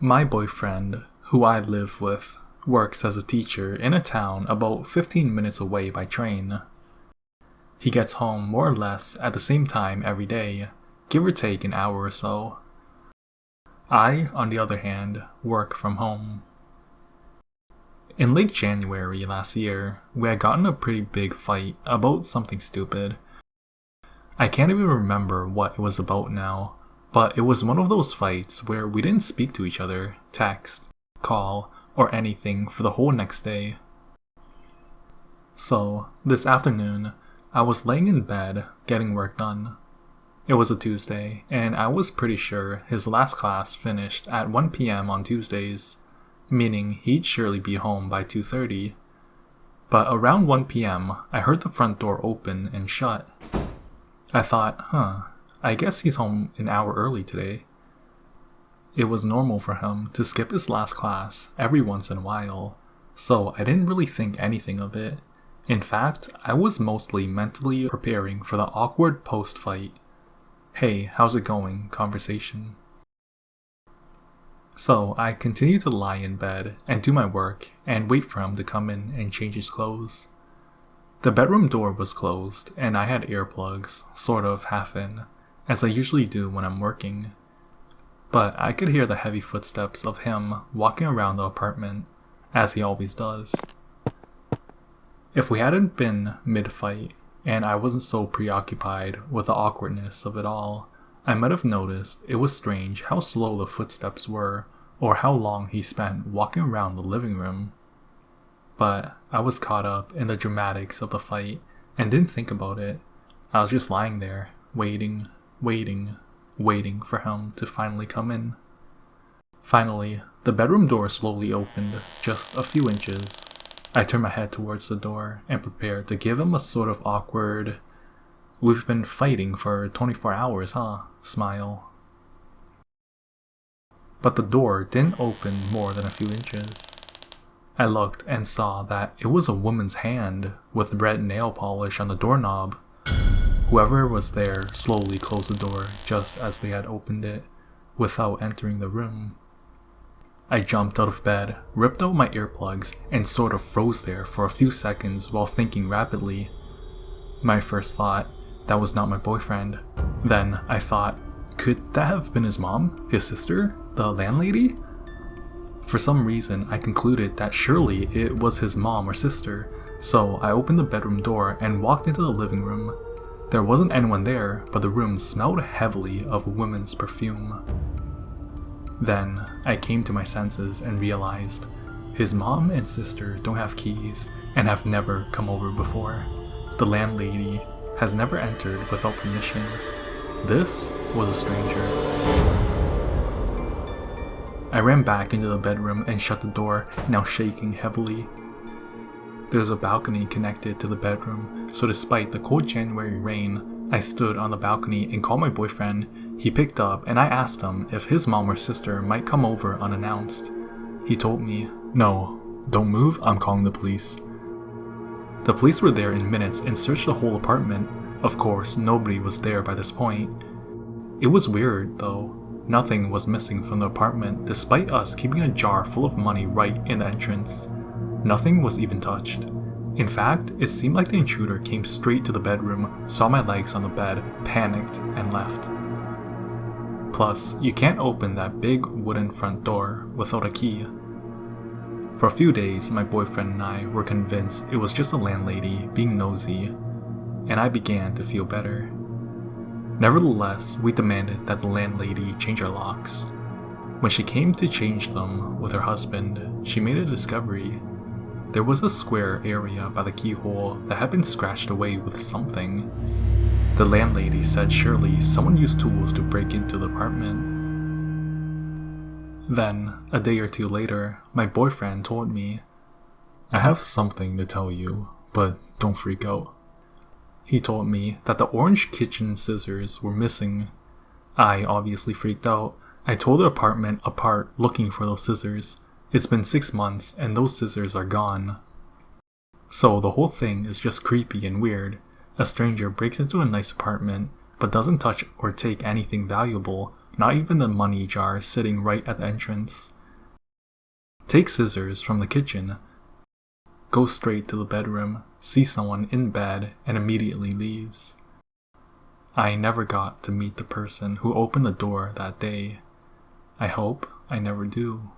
My boyfriend, who I live with, works as a teacher in a town about 15 minutes away by train. He gets home more or less at the same time every day, give or take an hour or so. I, on the other hand, work from home. In late January last year, we had gotten a pretty big fight about something stupid. I can't even remember what it was about now, but it was one of those fights where we didn't speak to each other, text, call, or anything for the whole next day. So, this afternoon, I was laying in bed getting work done. It was a Tuesday, and I was pretty sure his last class finished at 1 p.m. on Tuesdays, meaning he'd surely be home by 2:30. But around 1 p.m., I heard the front door open and shut. I thought, I guess he's home an hour early today. It was normal for him to skip his last class every once in a while, so I didn't really think anything of it. In fact, I was mostly mentally preparing for the awkward post-fight, "Hey, how's it going?" conversation. So I continued to lie in bed and do my work and wait for him to come in and change his clothes. The bedroom door was closed and I had earplugs, sort of half in, as I usually do when I'm working. But I could hear the heavy footsteps of him walking around the apartment, as he always does. If we hadn't been mid-fight, and I wasn't so preoccupied with the awkwardness of it all, I might have noticed it was strange how slow the footsteps were, or how long he spent walking around the living room. But I was caught up in the dramatics of the fight, and didn't think about it. I was just lying there, waiting for him to finally come in. Finally, the bedroom door slowly opened, just a few inches. I turned my head towards the door and prepared to give him a sort of awkward, "We've been fighting for 24 hours, huh?" smile. But the door didn't open more than a few inches. I looked and saw that it was a woman's hand with red nail polish on the doorknob. Whoever was there slowly closed the door just as they had opened it, without entering the room. I jumped out of bed, ripped out my earplugs, and sort of froze there for a few seconds while thinking rapidly. My first thought, that was not my boyfriend. Then I thought, could that have been his mom? His sister? The landlady? For some reason, I concluded that surely it was his mom or sister, so I opened the bedroom door and walked into the living room. There wasn't anyone there, but the room smelled heavily of women's perfume. Then, I came to my senses and realized his mom and sister don't have keys and have never come over before. The landlady has never entered without permission. This was a stranger. I ran back into the bedroom and shut the door, now shaking heavily. There's a balcony connected to the bedroom, so despite the cold January rain, I stood on the balcony and called my boyfriend. He picked up and I asked him if his mom or sister might come over unannounced. He told me, "No, don't move, I'm calling the police." The police were there in minutes and searched the whole apartment. Of course, nobody was there by this point. It was weird, though. Nothing was missing from the apartment, despite us keeping a jar full of money right in the entrance. Nothing was even touched. In fact, it seemed like the intruder came straight to the bedroom, saw my legs on the bed, panicked, and left. Plus, you can't open that big wooden front door without a key. For a few days, my boyfriend and I were convinced it was just a landlady being nosy, and I began to feel better. Nevertheless, we demanded that the landlady change our locks. When she came to change them with her husband, she made a discovery. There was a square area by the keyhole that had been scratched away with something. The landlady said surely someone used tools to break into the apartment. Then, a day or two later, my boyfriend told me, "I have something to tell you, but don't freak out." He told me that the orange kitchen scissors were missing. I obviously freaked out. I tore the apartment apart looking for those scissors. It's been 6 months and those scissors are gone. So the whole thing is just creepy and weird. A stranger breaks into a nice apartment, but doesn't touch or take anything valuable, not even the money jar sitting right at the entrance. Take scissors from the kitchen, go straight to the bedroom, see someone in bed, and immediately leaves. I never got to meet the person who opened the door that day. I hope I never do.